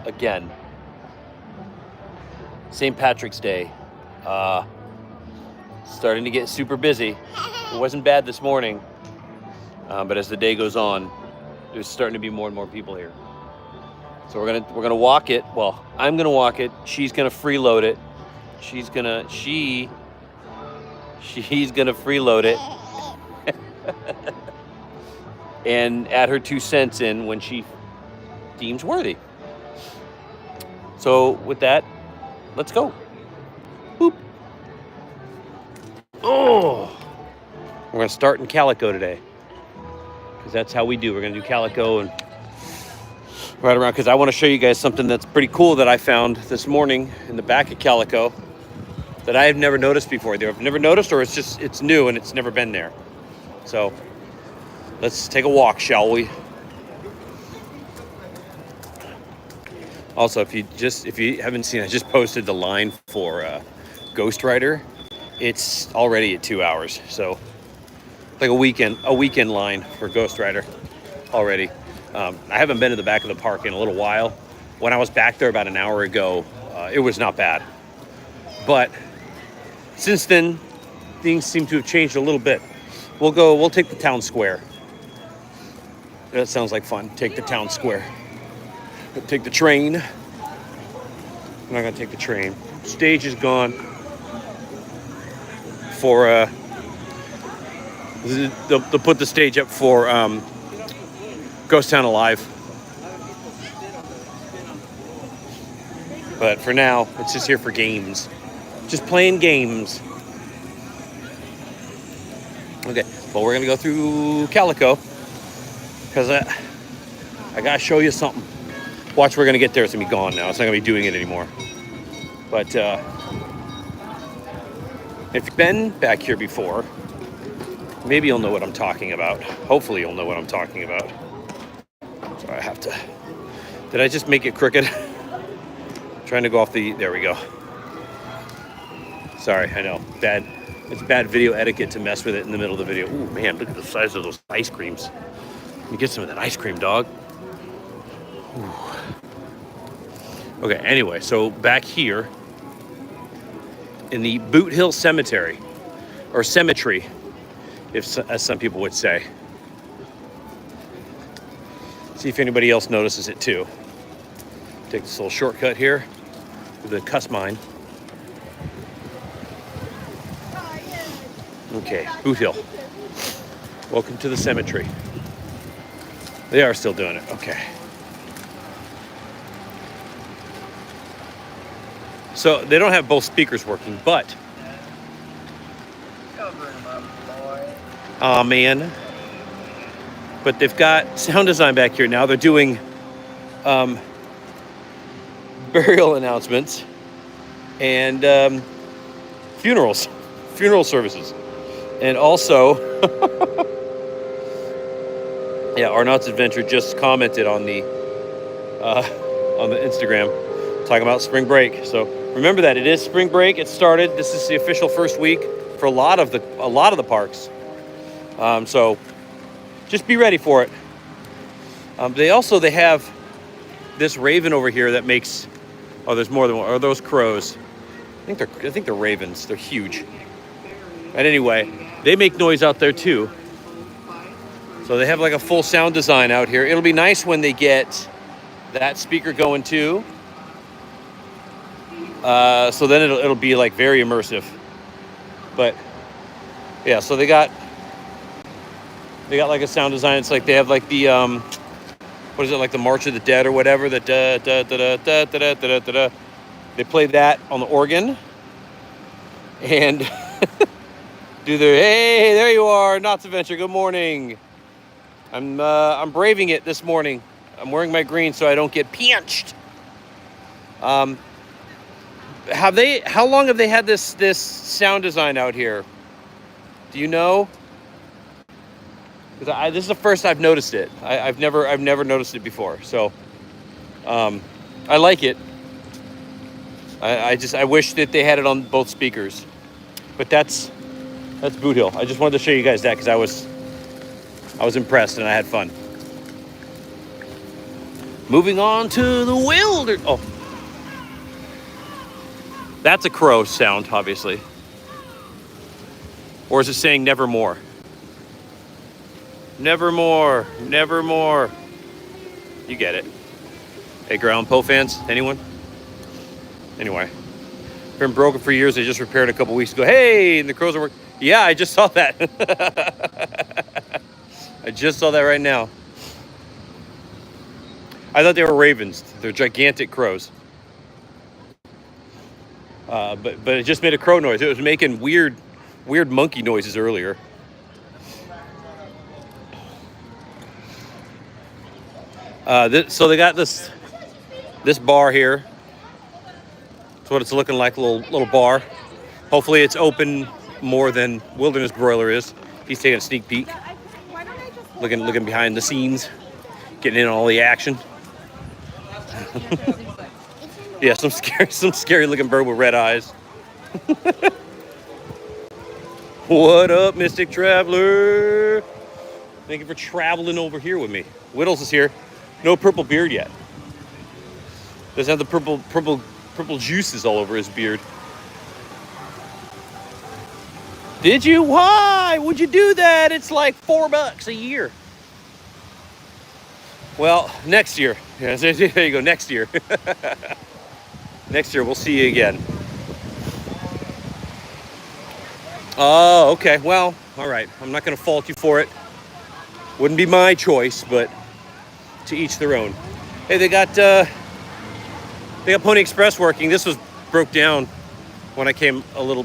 again. St. Patrick's Day. Starting to get super busy. It wasn't bad this morning, but as the day goes on, there's starting to be more and more people here. So we're gonna walk it. Well, I'm gonna walk it. She's gonna freeload it. She's gonna freeload it and add her 2 cents in when she deems worthy. So with that, let's go. Boop. Oh, we're gonna start in Calico today because that's how we do. We're gonna do Calico and right around, because I want to show you guys something that's pretty cool that I found this morning in the back of Calico that I have never noticed before. Either I've never noticed, or it's new and it's never been there. So let's take a walk, shall we? Also, if you haven't seen, I just posted the line for Ghost Rider. It's already at 2 hours, so like a weekend line for Ghost Rider already. I haven't been to the back of the park in a little while. When I was back there about an hour ago, it was not bad. But since then, things seem to have changed a little bit. We'll take the town square. That sounds like fun. Take the town square. Take the train. I'm not gonna take the train. Stage is gone. For they'll put the stage up for Ghost Town Alive. But for now, it's just here for games. Just playing games. Okay, well, we're gonna go through Calico because I gotta show you something. Watch, we're gonna get there. It's gonna be gone now. It's not gonna be doing it anymore. But if you've been back here before, maybe you'll know what I'm talking about. Hopefully you'll know what I'm talking about. So I have to... Did I just make it crooked? Trying to go off the... There we go. Sorry, I know. It's bad video etiquette to mess with it in the middle of the video. Ooh, man, look at the size of those ice creams. Let me get some of that ice cream, dog. Ooh. Okay, anyway, so back here in the Boot Hill Cemetery, or cemetery, as some people would say. See if anybody else notices it too. Take this little shortcut here to the Cuss Mine. Okay, Boot Hill. Welcome to the cemetery. They are still doing it, okay. So they don't have both speakers working, but... Aw, man. But they've got sound design back here now. They're doing burial announcements and funeral services. And also, yeah, Arnott's Adventure just commented on the Instagram talking about spring break. So remember that it is spring break. It started. This is the official first week for a lot of the parks. So just be ready for it. They have this raven over here that makes... Oh, there's more than one. Are those crows? I think they're ravens. They're huge. But anyway, they make noise out there too. So they have like a full sound design out here. It'll be nice when they get that speaker going too. So then it'll be like very immersive. But yeah, so they got like a sound design. It's like they have like the what is it, like the March of the Dead or whatever, the da da da da da da da da da. They play that on the organ and do their, hey, there you are, Knott's Adventure, good morning. I'm braving it this morning. I'm wearing my green so I don't get pinched. How long have they had this sound design out here? Do you know? Because this is the first I've noticed it. I've never noticed it before. So I like it. I wish that they had it on both speakers. But that's Boot Hill. I just wanted to show you guys that because I was impressed and I had fun. Moving on to the wilderness. Oh, that's a crow sound, obviously. Or is it saying nevermore? Nevermore, nevermore. You get it. Hey, Ground Po fans, anyone? Anyway, been broken for years. They just repaired a couple weeks ago. Hey, and the crows are working. Yeah, I just saw that. I just saw that right now. I thought they were ravens. They're gigantic crows. But it just made a crow noise. It was making weird monkey noises earlier. So they got this bar here. That's what it's looking like, a little bar. Hopefully it's open more than Wilderness Broiler is. He's taking a sneak peek. Looking behind the scenes, getting in on all the action. Yeah, some scary looking bird with red eyes. What up, Mystic Traveler? Thank you for traveling over here with me. Whittles is here. No purple beard yet. Doesn't have the purple juices all over his beard. Did you? Why would you do that? It's like $4 a year. Well, next year. Yeah, there you go. Next year. Next year we'll see you again. Oh, okay. Well, all right. I'm not going to fault you for it. Wouldn't be my choice, but to each their own. Hey, they got Pony Express working. This was broke down when I came a little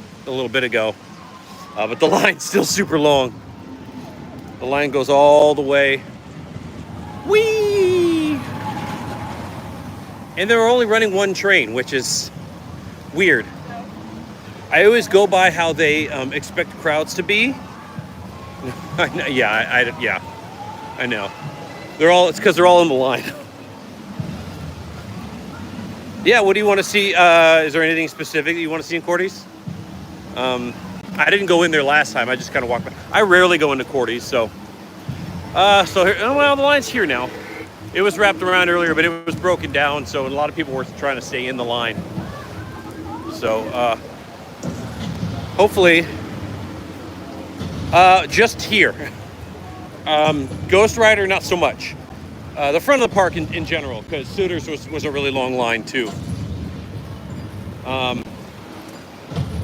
bit ago, but the line's still super long. The line goes all the way. Whee! And they're only running one train, which is weird. I always go by how they expect crowds to be. Yeah, I know. It's because they're all in the line. Yeah, what do you want to see? Is there anything specific that you want to see in Cordy's? I didn't go in there last time. I just kind of walked by. I rarely go into Cordy's, so here, well, the line's here now. It was wrapped around earlier, but it was broken down, so a lot of people were trying to stay in the line. So, hopefully, just here. Ghost Rider, not so much. The front of the park in general, because Suitors was a really long line too. And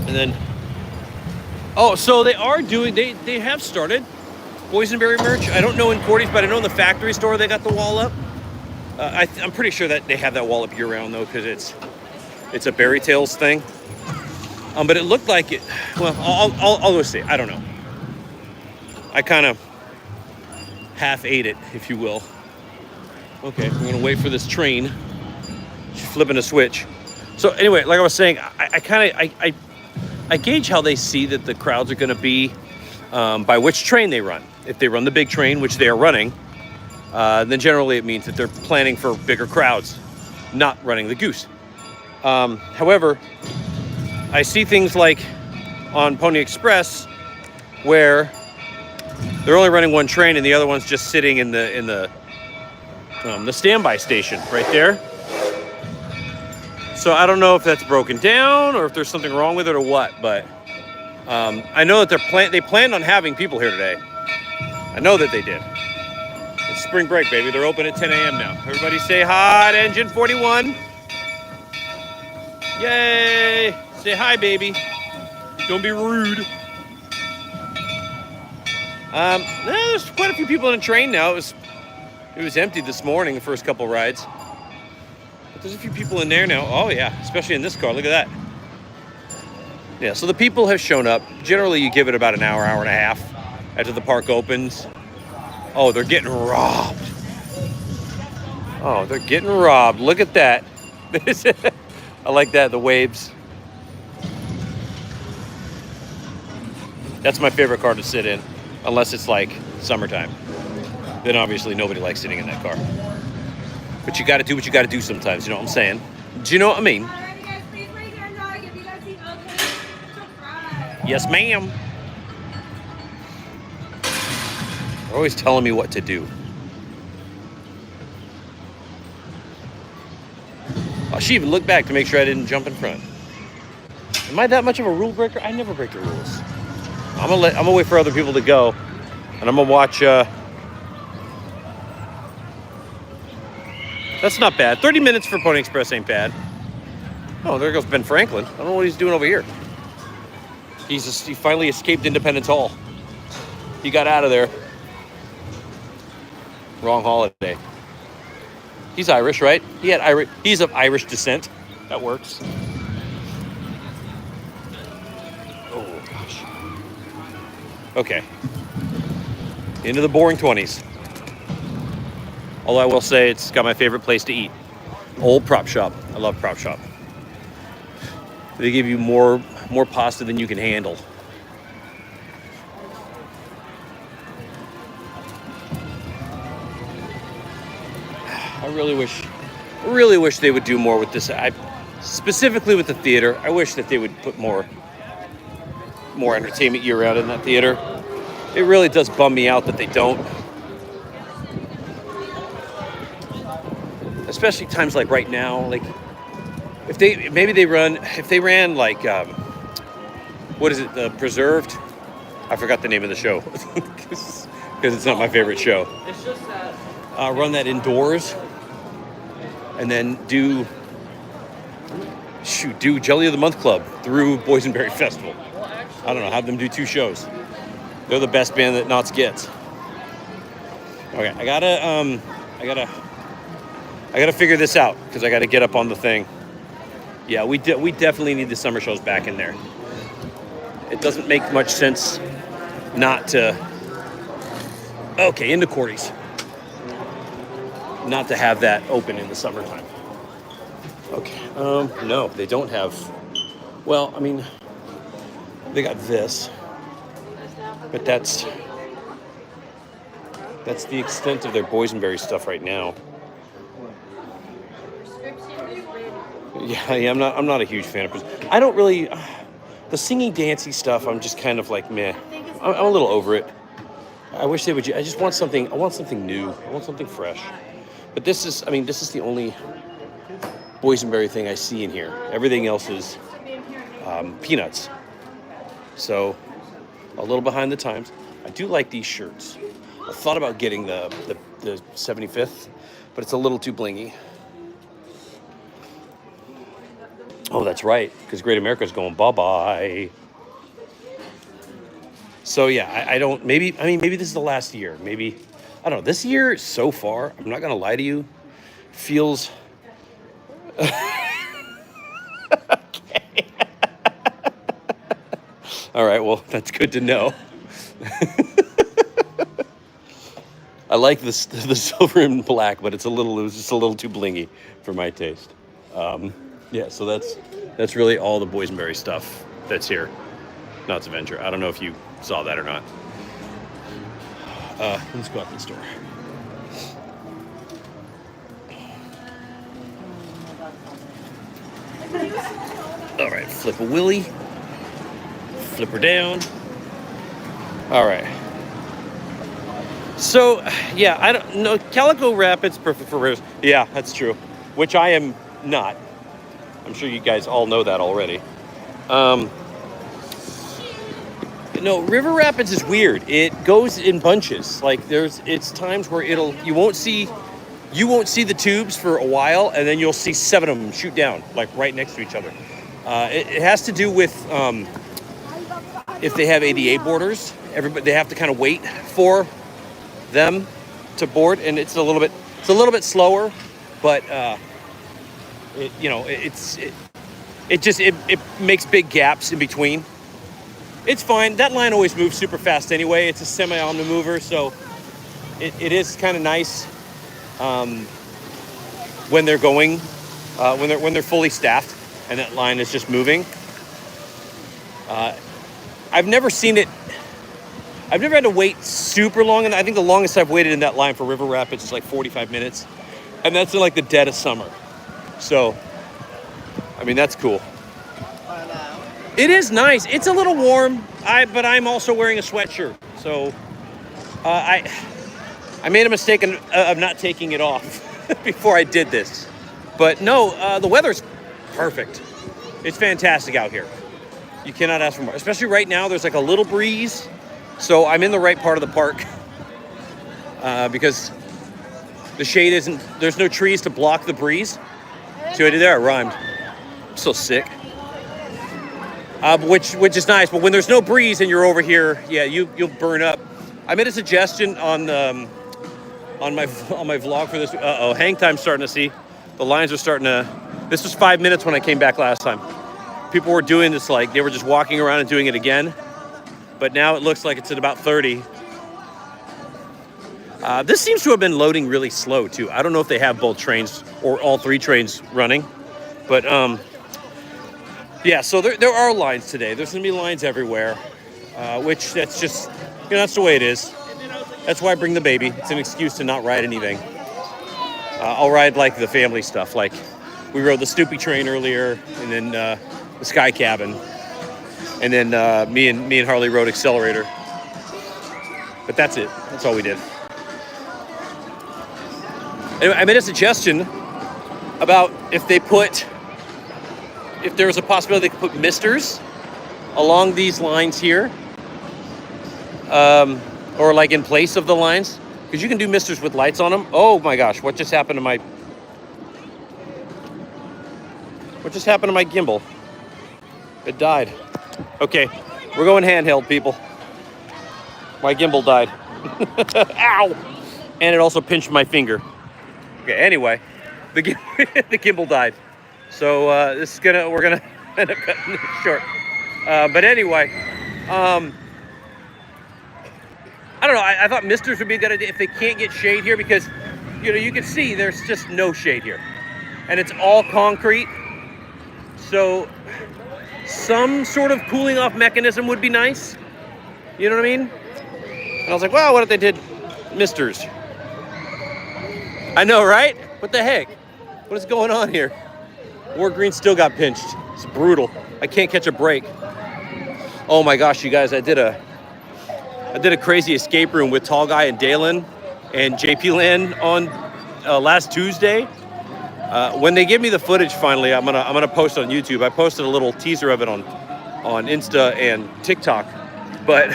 then, so they are doing. They have started boysenberry merch. I don't know in Cordy's, but I know in the factory store they got the wall up. I'm pretty sure that they have that wall up year round though, because it's a Berry Tales thing. But it looked like it. Well, I'll just say I don't know. I kind of half ate it, if you will. Okay, we're gonna wait for this train. She's flipping a switch. So anyway, like I was saying, I gauge how they see that the crowds are gonna be by which train they run. If they run the big train, which they are running, then generally it means that they're planning for bigger crowds, not running the Goose. However, I see things like on Pony Express where they're only running one train and the other one's just sitting in the standby station right there. So I don't know if that's broken down or if there's something wrong with it or what, but I know that they planned on having people here today. I know that they did. It's spring break, baby. They're open at 10 a.m. now. Everybody say hi to Engine 41. Yay! Say hi, baby. Don't be rude. There's quite a few people on the train now. It was empty this morning, the first couple rides. But there's a few people in there now. Oh yeah, especially in this car. Look at that. Yeah, so the people have shown up. Generally, you give it about an hour and a half after the park opens. Oh, they're getting robbed. Oh, they're getting robbed. Look at that. I like that, the waves. That's my favorite car to sit in, unless it's like summertime. Then obviously nobody likes sitting in that car. But you gotta do what you gotta do sometimes, you know what I'm saying? Do you know what I mean? Yes, ma'am. They're always telling me what to do. She even looked back to make sure I didn't jump in front. Am I that much of a rule breaker? I never break the rules. I'm gonna wait for other people to go, and I'm gonna watch. That's not bad. 30 minutes for Pony Express ain't bad. Oh, there goes Ben Franklin. I don't know what he's doing over here. He finally escaped Independence Hall. He got out of there. Wrong holiday. He's Irish, right? He's of Irish descent. That works. Oh gosh. Okay. Into the boring 20s. Although I will say it's got my favorite place to eat. Old Prop Shop. I love Prop Shop. They give you more pasta than you can handle. I really wish they would do more with this. Specifically with the theater, I wish that they would put more entertainment year-round in that theater. It really does bum me out that they don't. Especially times like right now, like if they ran like what is it, the Preserved? I forgot the name of the show because it's not my favorite show. It's just that run that indoors, and then do Jelly of the Month Club through Boysenberry Festival. I don't know, have them do 2 shows. They're the best band that Knott's gets. Okay, I gotta figure this out because I gotta get up on the thing. Yeah, we definitely need the summer shows back in there. It doesn't make much sense not to. Okay, into Cordy's. Not to have that open in the summertime. Okay. No, they don't have. Well, I mean, they got this, but that's the extent of their boysenberry stuff right now. Yeah, I'm not a huge fan of it. I don't really the singing, dancey stuff. I'm just kind of like meh. I'm a little over it. I wish they would. I just want something. I want something new. I want something fresh. But this is the only boysenberry thing I see in here. Everything else is peanuts. So a little behind the times. I do like these shirts. I thought about getting the 75th, but it's a little too blingy. Oh, that's right, because Great America's going bye-bye. So yeah, maybe this is the last year. Maybe, I don't know, this year so far, I'm not gonna lie to you, feels okay. All right, well, that's good to know. I like the silver and black, but it was just a little too blingy for my taste. Yeah, so that's really all the boysenberry stuff that's here. Knott's Adventure. I don't know if you saw that or not. Let's go out the store. All right, flip a willy. Flip her down. All right. So, yeah, I don't know. Calico Rapids, perfect for rivers. Yeah, that's true. Which I am not. I'm sure you guys all know that already. No, River Rapids is weird. It goes in bunches. Like it's times where you won't see the tubes for a while, and then you'll see 7 of them shoot down, like right next to each other. It has to do with if they have ADA boarders. They have to kind of wait for them to board, and it's a little bit slower, but it makes big gaps in between. It's fine. That line always moves super fast anyway. It's a semi-omnimover, so it is kind of nice when they're going, when they're fully staffed and that line is just moving. I've never had to wait super long, and I think the longest I've waited in that line for River Rapids is like 45 minutes, and that's in like the dead of summer. So, I mean, that's cool. It is nice. It's a little warm, but I'm also wearing a sweatshirt. So I made a mistake of not taking it off before I did this. But no, the weather's perfect. It's fantastic out here. You cannot ask for more. Especially right now, there's like a little breeze. So I'm in the right part of the park because the shade isn't, there's no trees to block the breeze. See what I did there? I rhymed. I'm so sick. Which is nice, but when there's no breeze and you're over here, yeah, you'll burn up. I made a suggestion on my vlog for this. Hang time's starting to see. The lines are starting to. This was 5 minutes when I came back last time. People were doing this like they were just walking around and doing it again, but now it looks like it's at about 30. This seems to have been loading really slow too. I don't know if they have both trains or all three trains running, but yeah. So there are lines today. There's gonna be lines everywhere, which that's just that's the way it is. That's why I bring the baby. It's an excuse to not ride anything. I'll ride like the family stuff. Like we rode the Snoopy train earlier, and then the Sky Cabin, and then me and Harley rode Accelerator. But that's it. That's all we did. Anyway, I made a suggestion about if there was a possibility they could put misters along these lines here, or like in place of the lines. Because you can do misters with lights on them. Oh my gosh, what just happened to my gimbal? It died. Okay, we're going handheld, people. My gimbal died. Ow! And it also pinched my finger. Okay, anyway, the gimbal died. So we're gonna end up cutting it short. But anyway, I don't know. I thought misters would be a good idea if they can't get shade here because, you can see there's just no shade here. And it's all concrete. So some sort of cooling off mechanism would be nice. You know what I mean? And I was like, well, what if they did misters? I know, right? What the heck? What is going on here? War Green still got pinched. It's brutal. I can't catch a break. Oh my gosh, you guys, I did a crazy escape room with Tall Guy and Dalen and JP Land on last Tuesday. When they give me the footage finally, I'm gonna post on YouTube. I posted a little teaser of it on Insta and TikTok. But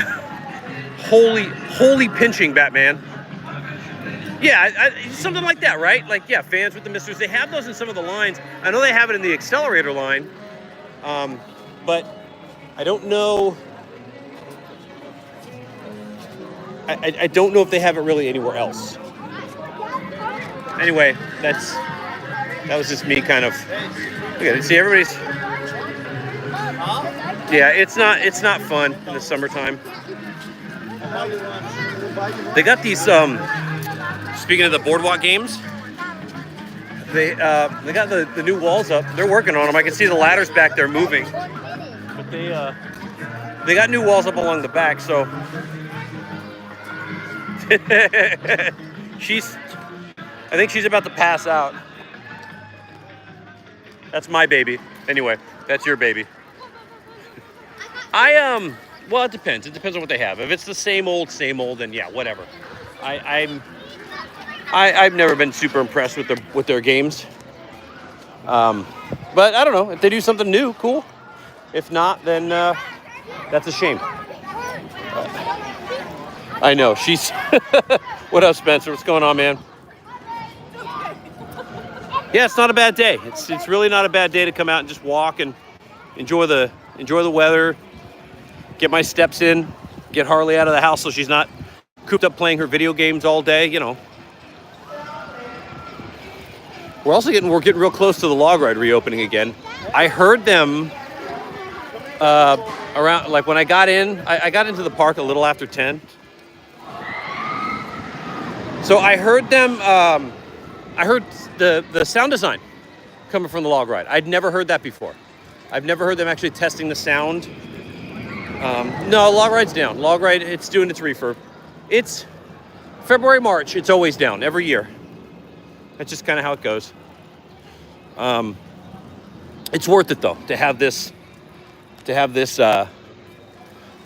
holy pinching, Batman. Yeah, something like that, right? Like, yeah, fans with the misters. They have those in some of the lines. I know they have it in the Accelerator line, but I don't know. I don't know if they have it really anywhere else. Anyway, that was just me kind of. Look at it. See, everybody's. Yeah, it's not fun in the summertime. They got these. Speaking of the boardwalk games, they got the new walls up. They're working on them. I can see the ladders back there moving. But they got new walls up along the back, so. I think she's about to pass out. That's my baby. Anyway, that's your baby. Well, it depends. It depends on what they have. If it's the same old, then yeah, whatever. I've never been super impressed with their games. But I don't know. If they do something new, cool. If not, then that's a shame. I know. She's... What up, Spencer? What's going on, man? Yeah, it's not a bad day. It's really not a bad day to come out and just walk and enjoy the weather, get my steps in, get Harley out of the house so she's not cooped up playing her video games all day, We're getting real close to the log ride reopening again. I heard them around, like when I got in, I got into the park a little after 10. So I heard them, I heard the sound design coming from the log ride. I'd never heard that before. I've never heard them actually testing the sound. No, log ride's down. Log ride, it's doing its refurb. It's February, March, it's always down every year. That's just kind of how it goes. It's worth it though to have this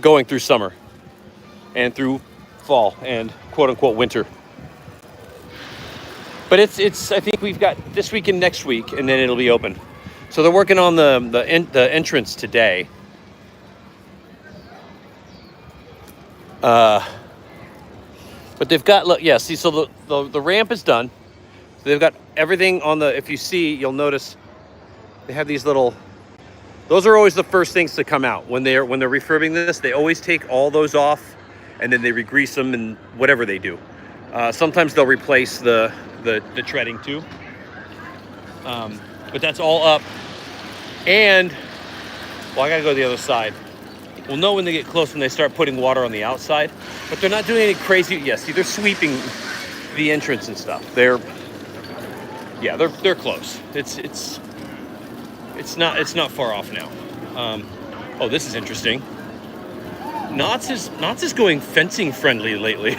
going through summer and through fall and quote unquote winter. But it's I think we've got this week and next week, and then it'll be open. So they're working on the entrance today. But they've got, look, yeah, see, so the ramp is done. They've got everything on the, if you see, you'll notice they have these little, those are always the first things to come out when they're refurbing this. They always take all those off and then they re-grease them and whatever they do. Sometimes they'll replace the treading too. But that's all up. And, well, I gotta go to the other side. We'll know when they get close when they start putting water on the outside. But they're not doing any crazy, yeah, see, they're sweeping the entrance and stuff. They're close. It's not far off now. Oh, this is interesting. Knott's is going fencing friendly lately.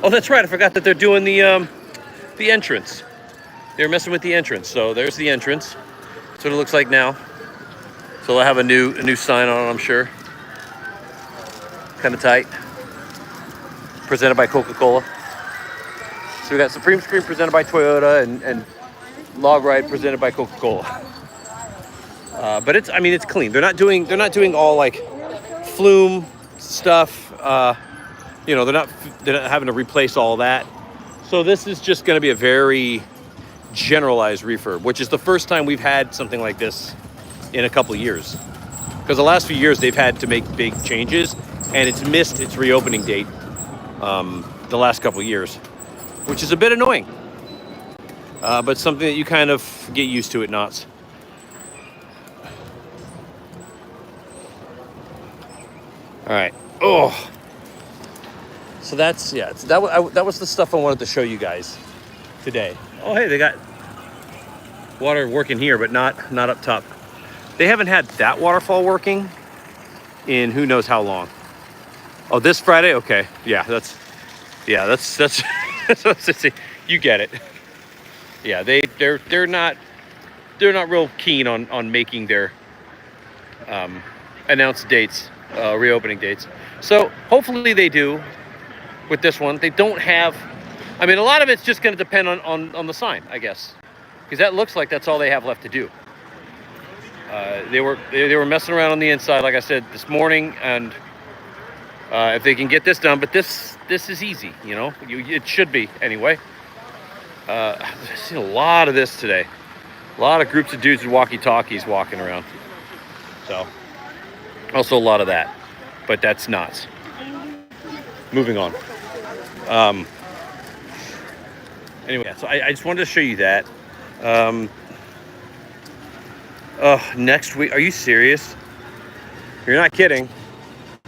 Oh, that's right. I forgot that they're doing the entrance. They're messing with the entrance. So there's the entrance. That's what it looks like now. So they'll have a new sign on it, I'm sure. Kind of tight. Presented by Coca-Cola. So we got Supreme Screen presented by Toyota and Log Ride presented by Coca-Cola. But it's clean. They're not doing all like flume stuff. They're not having to replace all that. So this is just going to be a very generalized refurb, which is the first time we've had something like this in a couple of years. Because the last few years they've had to make big changes, and it's missed its reopening date the last couple of years, which is a bit annoying. But something that you kind of get used to at Knott's. All right. Oh. So that's, yeah, that was the stuff I wanted to show you guys today. Oh, hey, they got water working here, but not up top. They haven't had that waterfall working in who knows how long. Oh, this Friday? Okay. Yeah, that's you get it. Yeah, they're not real keen on making their announced dates, reopening dates. So hopefully they do with this one. They don't have, a lot of it's just going to depend on the sign, I guess, because that looks like that's all they have left to do. They were messing around on the inside, like I said, this morning, and if they can get this done, but this is easy, it should be anyway. I've seen a lot of this today. A lot of groups of dudes with walkie-talkies walking around. So, also a lot of that, but that's Knott's. Moving on. Anyway, so I just wanted to show you that. Next week, are you serious? You're not kidding.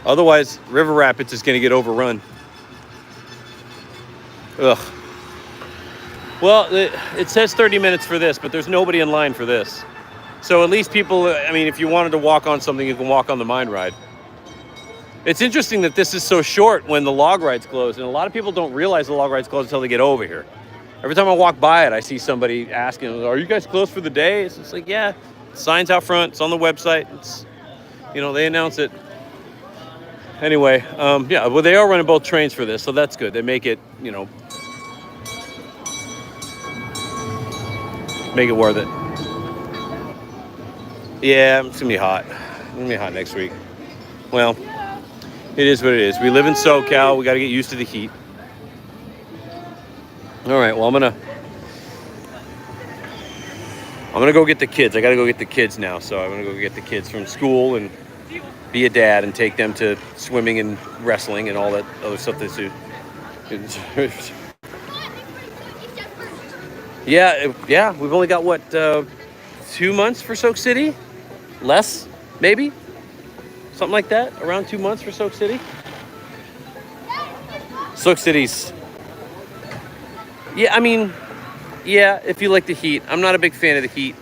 Otherwise, River Rapids is going to get overrun. Ugh. Well, it says 30 minutes for this, but there's nobody in line for this. So at least people, if you wanted to walk on something, you can walk on the Mine Ride. It's interesting that this is so short when the Log Ride's closed, and a lot of people don't realize the Log Ride's closed until they get over here. Every time I walk by it, I see somebody asking, are you guys closed for the day? It's like, yeah, sign's out front, it's on the website, it's, they announce it. Anyway, yeah, well, they are running both trains for this, so that's good. They make it, make it worth it. Yeah, it's gonna be hot. It's gonna be hot next week. Well, it is what it is. We live in SoCal. We got to get used to the heat. All right. Well, I'm gonna go get the kids. I got to go get the kids now. So I'm gonna go get the kids from school and be a dad and take them to swimming and wrestling and all that other stuff they do. Yeah. We've only got 2 months for Soak City? Less, maybe? Something like that? Around 2 months for Soak City? Soak City's... Yeah, if you like the heat. I'm not a big fan of the heat.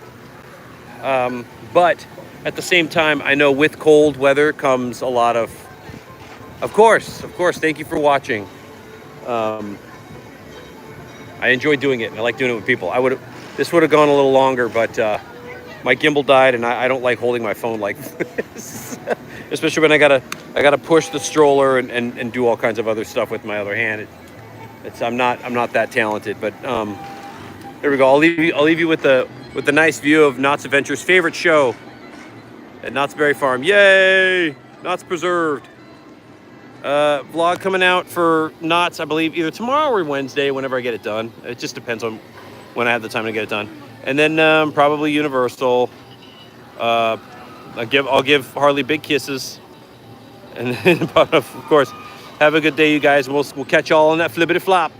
But at the same time, I know with cold weather comes a lot of... Of course, thank you for watching. I enjoy doing it, and I like doing it with people. This would have gone a little longer, but my gimbal died, and I don't like holding my phone like this, especially when I gotta push the stroller and do all kinds of other stuff with my other hand. I'm not that talented, but there we go. I'll leave you with the nice view of Knott's Adventures' favorite show at Knott's Berry Farm. Yay! Knott's Preserved. Vlog coming out for Knott's, I believe, either tomorrow or Wednesday, whenever I get it done. It just depends on when I have the time to get it done. And then probably Universal. I'll give Harley big kisses. And then, of course, have a good day, you guys. We'll catch y'all on that flippity flop.